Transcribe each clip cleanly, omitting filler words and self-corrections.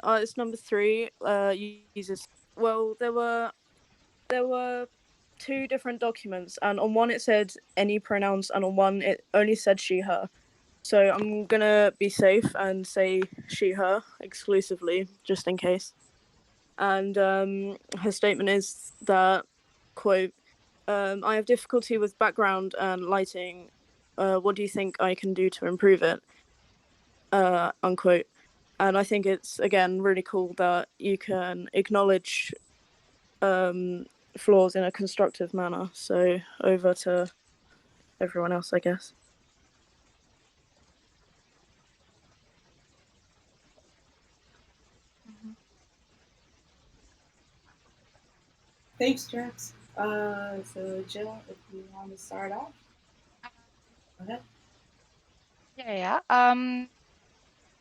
It's number 3. Uses. Well, there were 2 different documents, and on one it said any pronouns, and on one it only said she, her. So I'm gonna be safe and say she, her exclusively, just in case. And her statement is that, quote, I have difficulty with background and lighting. What do you think I can do to improve it? Unquote. And I think it's, again, really cool that you can acknowledge flaws in a constructive manner. So over to everyone else, I guess. Thanks, Jax. So Jill, if you want to start off, go ahead. Yeah.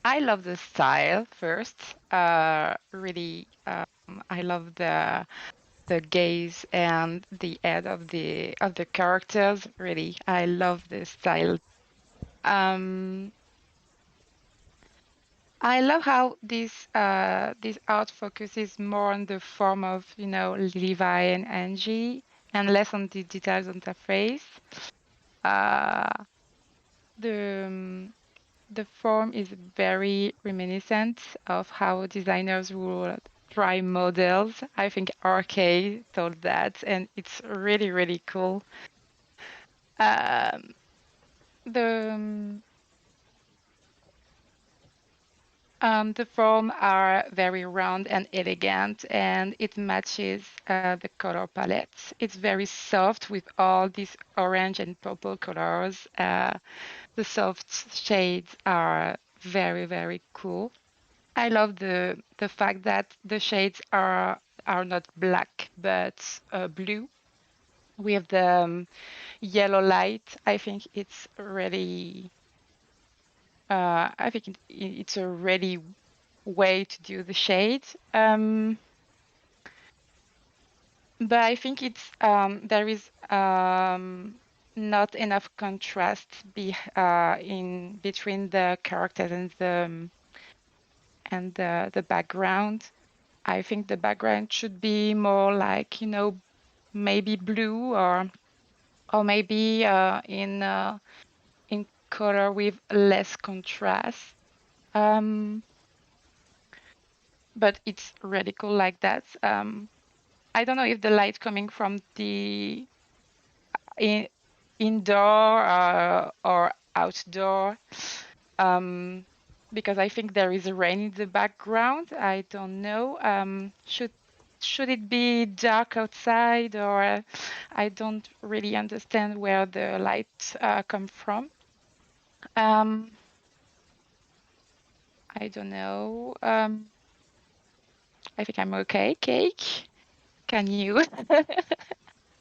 I love the style first. Really, I love the gaze and the head of the characters. Really, I love the style. Um, I love how this art focuses more on the form of, Levi and Angie, and less on the details on their face. Uh, the the form is very reminiscent of how designers would try models. I think RK told that, and it's really, really cool. Um, the the form are very round and elegant, and it matches the color palette. It's very soft with all these orange and purple colors. The soft shades are very, very cool. I love the fact that the shades are not black but blue with the yellow light. I think it's really I think it's a really way to do the shades. But I think it's there is not enough contrast in between the characters and the background. I think the background should be more like, maybe blue or maybe in color with less contrast. But it's really cool like that. I don't know if the light coming from the indoor or outdoor, because I think there is rain in the background. I don't know. Should it be dark outside, or I don't really understand where the light come from. Um, I don't know. I think I'm okay. Cake, can you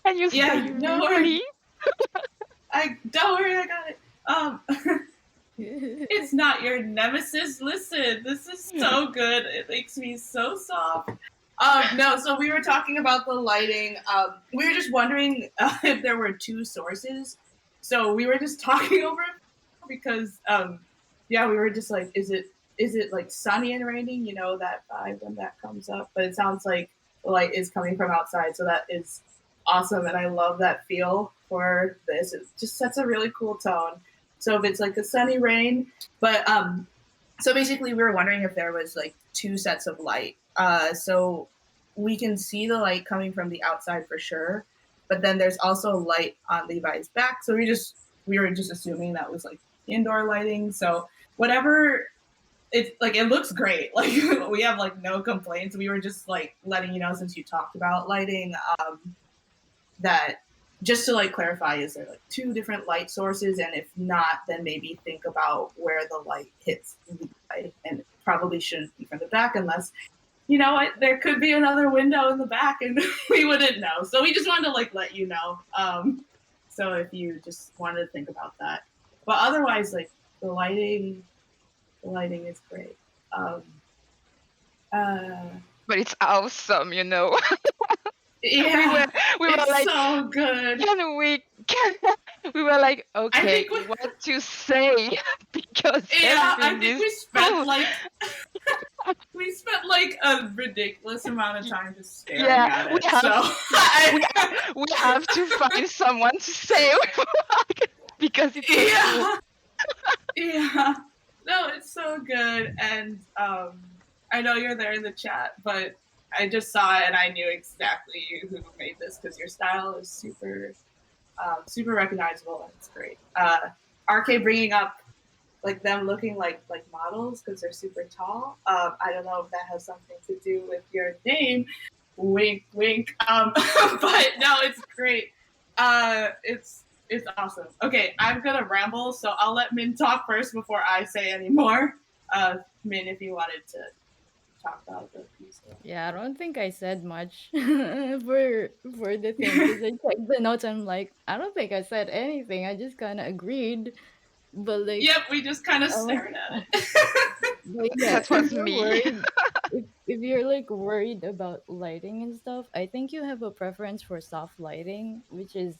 can you Yeah, save no me, worry. please? I don't worry, I got it. It's not your nemesis. Listen, this is so good. It makes me so soft. No, so we were talking about the lighting. We were just wondering if there were 2 sources. So we were just talking over it because, yeah, we were just like, is it like sunny and raining? You know, that vibe when that comes up. But it sounds like the light is coming from outside, so that is awesome, and I love that feel for this. It just sets a really cool tone. So if it's like a sunny rain, but so basically we were wondering if there was like 2 sets of light. So we can see the light coming from the outside for sure, but then there's also light on Levi's back. So we were just assuming that was like indoor lighting. So whatever, it's like it looks great. Like we have like no complaints. We were just like letting you know, since you talked about lighting, that just to like clarify, is there like 2 different light sources, and if not, then maybe think about where the light hits the light, and it probably shouldn't be from the back unless, you know what, there could be another window in the back and we wouldn't know. So we just wanted to like let you know. So if you just wanted to think about that, but otherwise, like the lighting is great. um uh But it's awesome, we were yeah, we were it's like, so good. can we can we were like, I okay, think we what to say because Yeah, I everything think is we spent full. like like a ridiculous amount of time just staring Yeah, at we it. have So we we have to find someone to say because it's so cool. yeah, yeah. No, it's so good, and I know you're there in the chat, but I just saw it and I knew exactly who made this because your style is super recognizable and it's great. RK bringing up like them looking like models because they're super tall. I don't know if that has something to do with your name. Wink, wink. But no, it's great. It's awesome. Okay, I'm gonna ramble, so I'll let Min talk first before I say any more. Min, if you wanted to talk about the piece. Yeah, I don't think I said much for the thing because I checked the notes. I'm like, I don't think I said anything. I just kind of agreed, but like, Yep, we just kind of I was, stared at it. but yeah, That if was you're me. worried, if you're like worried about lighting and stuff, I think you have a preference for soft lighting, which is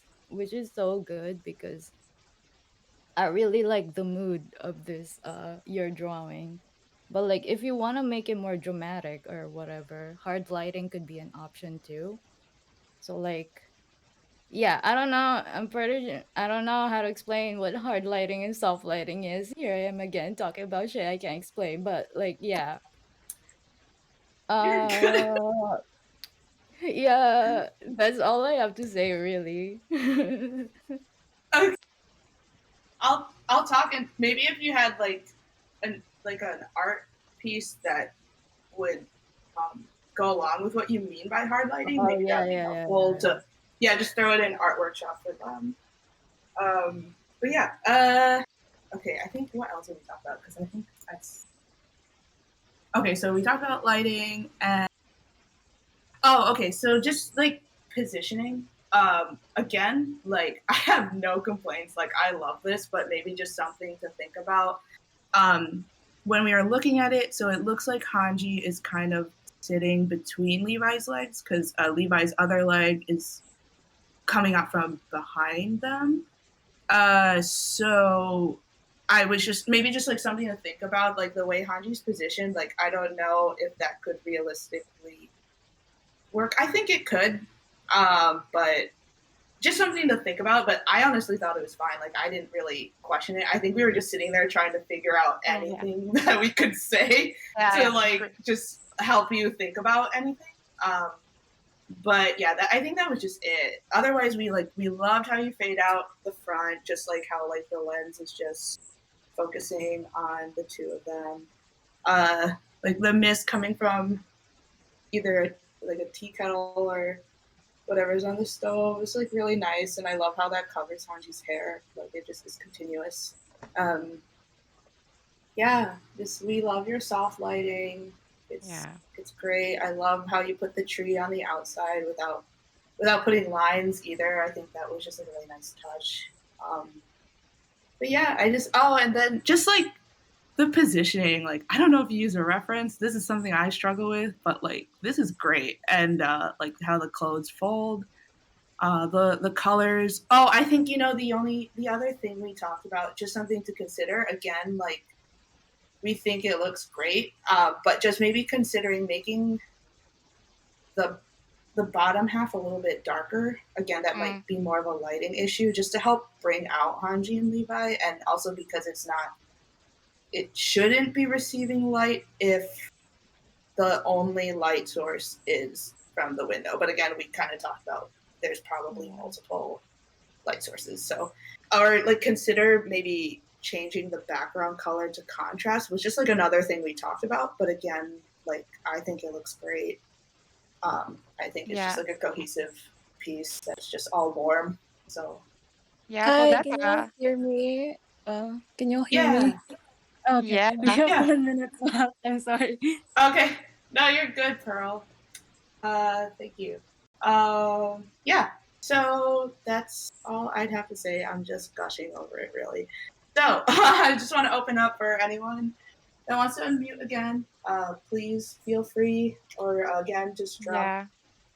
so good because I really like the mood of this your drawing. But like if you want to make it more dramatic or whatever, hard lighting could be an option too. So like yeah, I don't know. I don't know how to explain what hard lighting and soft lighting is. Here I am again talking about shit I can't explain, but like yeah. You're good. Uh yeah, that's all I have to say really. Okay, I'll talk, and maybe if you had an art piece that would go along with what you mean by hard lighting, Oh maybe that yeah, would be yeah, yeah, helpful yeah. to just throw it in art workshop for them. But yeah, okay. I think what else did we talk about? Because I think that's okay. So we talked about lighting and okay. So just like positioning. Again, like I have no complaints. Like I love this, but maybe just something to think about. When we are looking at it, so it looks like Hanji is kind of sitting between Levi's legs because Levi's other leg is coming up from behind them. So I was just maybe just like something to think about, like the way Hanji's positioned. Like I don't know if that could realistically work. I think it could, but just something to think about. But I honestly thought it was fine. Like I didn't really question it. I think we were just sitting there trying to figure out Yeah. anything that we could say Yeah, to like just help you think about anything. But yeah, I think that was just it. Otherwise, we loved how you fade out the front, just like how like the lens is just focusing on the two of them. Like the mist coming from either like a tea kettle or whatever's on the stove is like really nice, and I love how that covers Hanji's hair. Like it just is continuous. Um, yeah, just we love your soft lighting. yeah. It's great. I love how you put the tree on the outside without putting lines either. I think that was just a really nice touch. But yeah, and then just like the positioning, like I don't know if you use a reference. This is something I struggle with, but like this is great, and like how the clothes fold, the colors. Oh, I think the other thing we talked about, just something to consider again, like we think it looks great, but just maybe considering making the bottom half a little bit darker. Again, that might be more of a lighting issue, just to help bring out Hanji and Levi, and also because it shouldn't be receiving light if the only light source is from the window. But again, we kind of talked about there's probably multiple light sources. So, or like consider maybe changing the background color to contrast was just like another thing we talked about. But again, like I think it looks great. I think it's just like a cohesive piece that's just all warm. So Yeah, for Hi, that, can y'all hear me? Can y'all hear yeah, me? Okay, yeah, we have yeah. 1 minute left. I'm sorry. Okay. No, you're good, Pearl. Thank you. Yeah. So that's all I'd have to say. I'm just gushing over it, really. So I just want to open up for anyone that wants to unmute again. Please feel free, or again, just drop yeah,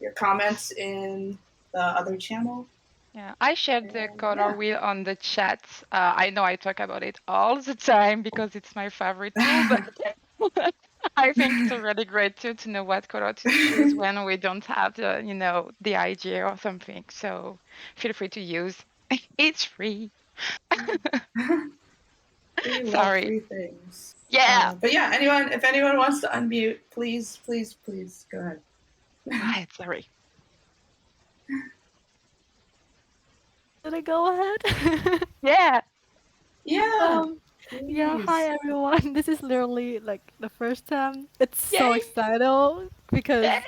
your comments in the other channel. yeah. I shared the And color yeah. wheel on the chat. I know I talk about it all the time because it's my favorite tool, but I I think it's really great too to know what color to choose when we don't have the idea or something. So feel free to use. It's free. We love Sorry. free things. Yeah. But yeah, if anyone wants to unmute, please go ahead. Go ahead. Sorry. Did I go ahead? Yeah. Yeah, Yeah, hi please. everyone. This is literally like the first time. It's so Yay. exciting Yay. because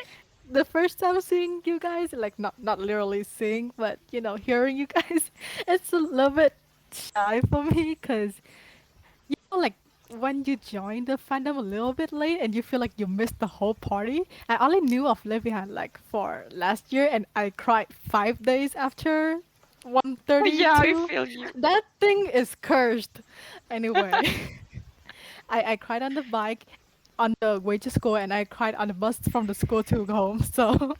the first time seeing you guys, like not literally seeing, but hearing you guys, it's a little bit shy for me because like when you join the fandom a little bit late and you feel like you missed the whole party. I only knew of Levihan like for last year, and I cried 5 days after Yeah, I 132. feel you. That thing is cursed. Anyway, I cried on the bike on the way to school, and I cried on the bus from the school to home. So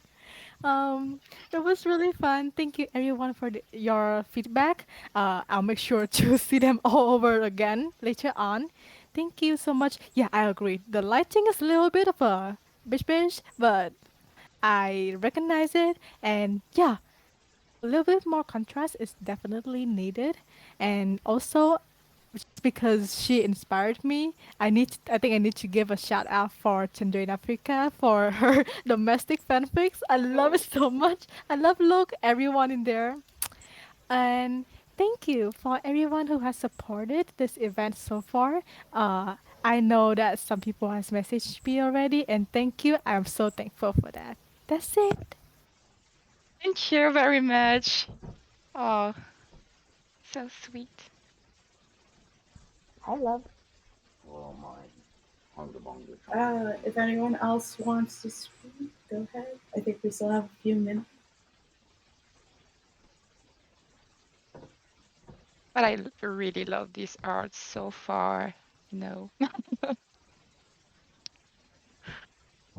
um, it was really fun. Thank you everyone for your feedback. I'll make sure to see them all over again later on. Thank you so much. Yeah, I agree. The lighting is a little bit of a bitch, but I recognize it, and yeah, a little bit more contrast is definitely needed. And also, just because she inspired me, I think I need to give a shout out for Chandra in Africa for her domestic fanfics. I love it so much. I love Look, everyone in there. And thank you for everyone who has supported this event so far. I know that some people has messaged me already, and thank you. I'm so thankful for that. That's it. Thank you very much. Oh, so sweet. I love. If anyone else wants to speak, go ahead. I think we still have a few minutes. But I really love this art so far. You know.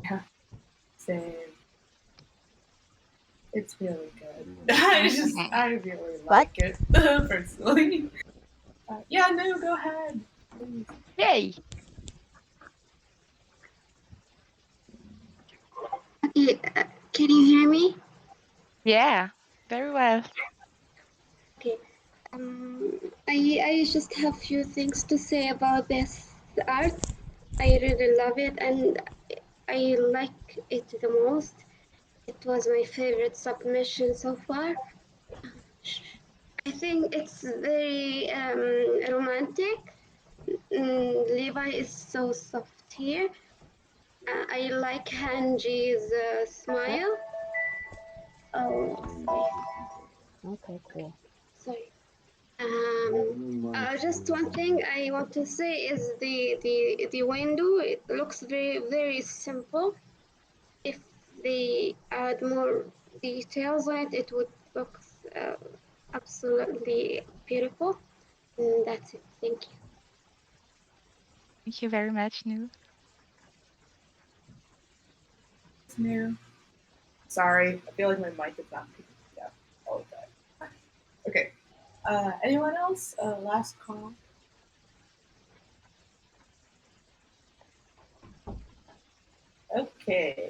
Yeah, same. It's really good. I really What? like it personally. Yeah, no, go ahead. Please. Yay. Okay, can you hear me? Yeah. Very well. Okay. I just have few things to say about this art. I really love it and I like it the most. It was my favorite submission so far. I think it's very romantic. Levi is so soft here. I like Hanji's smile. Oh, Okay, cool. sorry. Just one thing I want to say is the window. It looks very simple. If they add more details on it, it would look absolutely beautiful. And that's it. Thank you. Thank you very much, Nu. It's new. Sorry, I feel like my mic is not picking up all of that. Okay. Anyone else? Last call. Okay.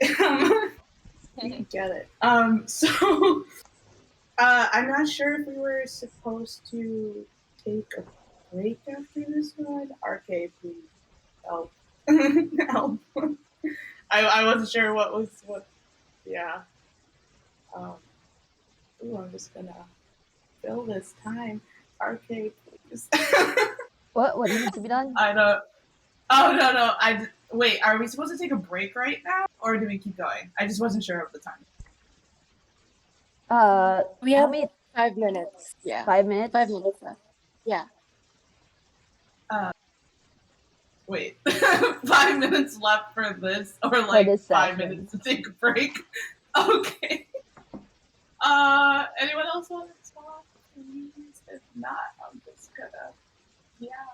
You get it. So I'm not sure if we were supposed to take a break after this one. RK, please help. Help. I wasn't sure what. Yeah. I'm just gonna fill this time. RK, please. What needs to be done? I don't. Oh no! Wait. Are we supposed to take a break right now, or do we keep going? I just wasn't sure of the time. We How have many? 5 minutes. Yeah. 5 minutes? 5 minutes left. Yeah. Wait, 5 minutes left for this, or like this 5 minutes to take a break? Okay. Anyone else want to talk? Please. If not, I'm just gonna. Yeah.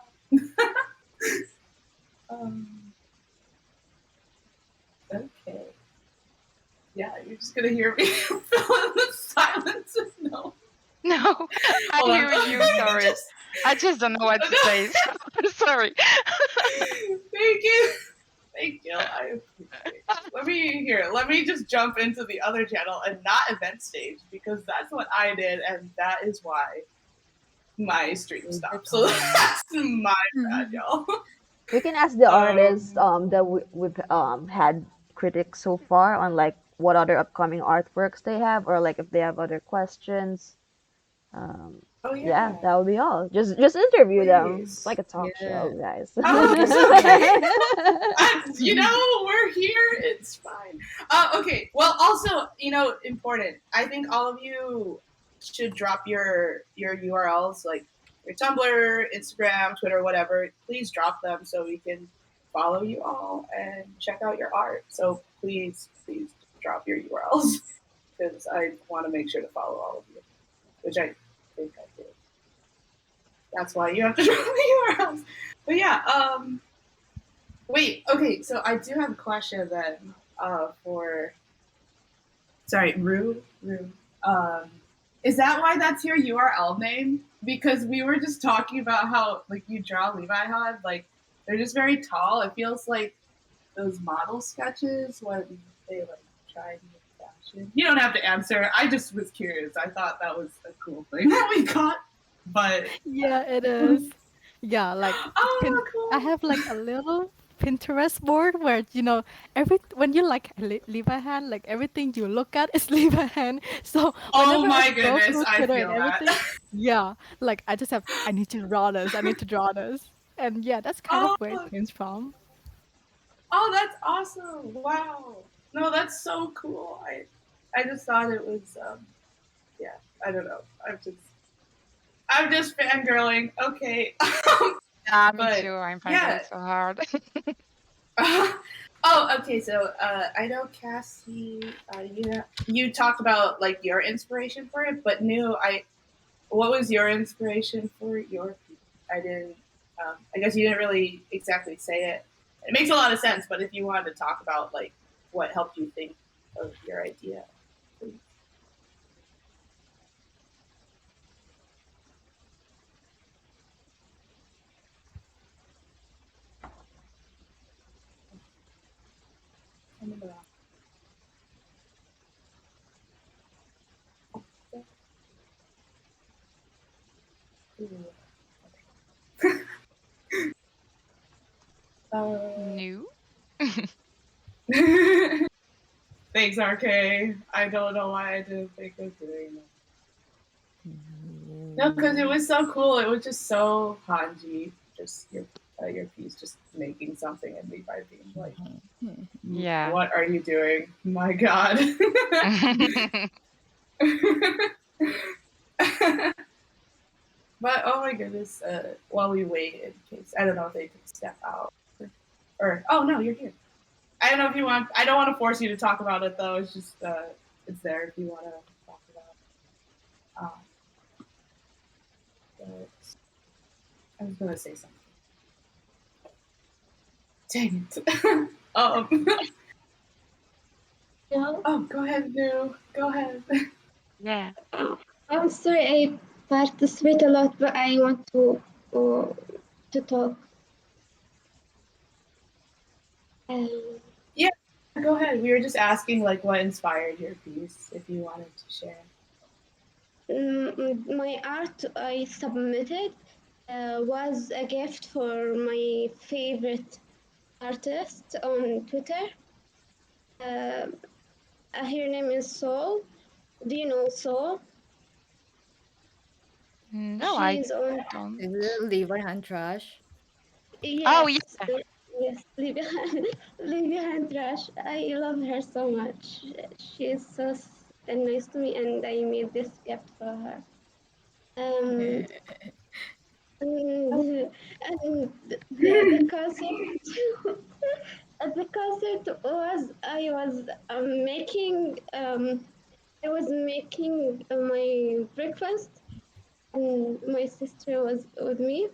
Okay. Yeah, you're just gonna hear me fill in the silence. No. No, I Hold on. hear you. Sorry. I just don't know what to say. Sorry. Thank you. Daniel. I appreciate it. Let me just jump into the other channel and not event stage because that's what I did, and that is why my stream stopped. So that's my bad, y'all. We can ask the artists Um, that we've had critics so far on like what other upcoming artworks they have, or like if they have other questions. Um, oh yeah, yeah, that would be all. Just interview them. It's please. like a talk Yeah. show, guys. Oh, Yeah. it's okay. You know, we're here. It's fine. Okay. Well, also, important. I think all of you should drop your URLs, like your Tumblr, Instagram, Twitter, whatever. Please drop them so we can follow you all and check out your art. So please drop your URLs because I want to make sure to follow all of you, which I think I did. That's why you have to drop the URLs. But yeah, wait, okay, so I do have a question then for, sorry, Rue. Um, is that why that's your URL name? Because we were just talking about how, like, you draw Levi Hod, like, they're just very tall. It feels like those model sketches when they, like, try to get fashion. You don't have to answer. I just was curious. I thought that was a cool thing that we got, but. Yeah, it is. Yeah, like Oh, I cool. have like a little Pinterest board where every when you like leave a hand, like everything you look at is leave a hand. So Oh whenever I my scroll goodness, through I Twitter and feel that. everything, yeah, like I need to draw this, I need to draw this, and yeah, that's kind of Oh, where it comes from. oh, that's awesome! Wow. No, that's so cool. I just thought it was, yeah. I don't know. I'm just fangirling. Okay, Yeah, me but too. I'm yeah. fangirling so hard. Oh, okay. So I know Cassie. You talked about like your inspiration for it, but what was your inspiration for your piece? I didn't. I guess you didn't really exactly say it. It makes a lot of sense, but if you wanted to talk about like what helped you think of your idea, please. Uh, New? Thanks, RK. I don't know why I didn't think of doing that. No, because it was so cool. It was just so Hanji. Just your piece, just making something and Levi being like, Yeah. "What are you doing? My God." But oh my goodness, while we wait, in case I don't know if they can step out, or oh no, you're here. I don't know if you want. I don't want to force you to talk about it though. It's just it's there if you want to talk about. But I was gonna say something. Dang it. um, No, oh, go ahead, New. Go ahead. Yeah. I'm sorry I participate a lot, but I want to talk. Um, Yeah, go ahead. We were just asking like what inspired your piece, if you wanted to share. my art I submitted was a gift for my favorite artist on Twitter. Uh, her name is Soul. Do you know Soul? No, I She's on. don't. Is it leave our hand trash? Oh, Yes, yeah. yes, Livia Handrash. I love her so much. She is so nice to me, and I made this gift for her. Um, and the concert, the concert was I was making my breakfast, and my sister was with me,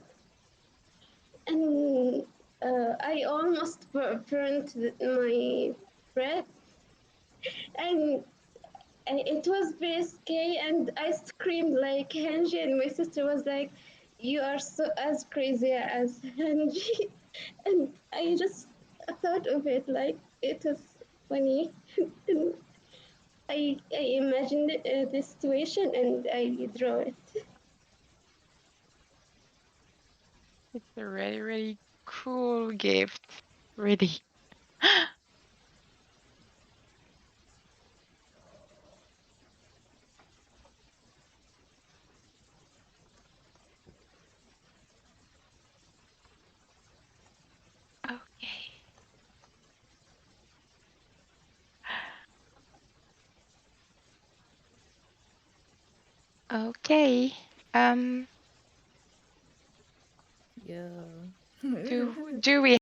and I almost burnt my bread, and it was very scary, and I screamed like Hanji, and my sister was like, "You are so as crazy as Hanji," and I just thought of it like it was funny. And I imagined the situation and I draw it. It's a really, really cool gift. Really. Okay. Okay. Um, Yeah. do we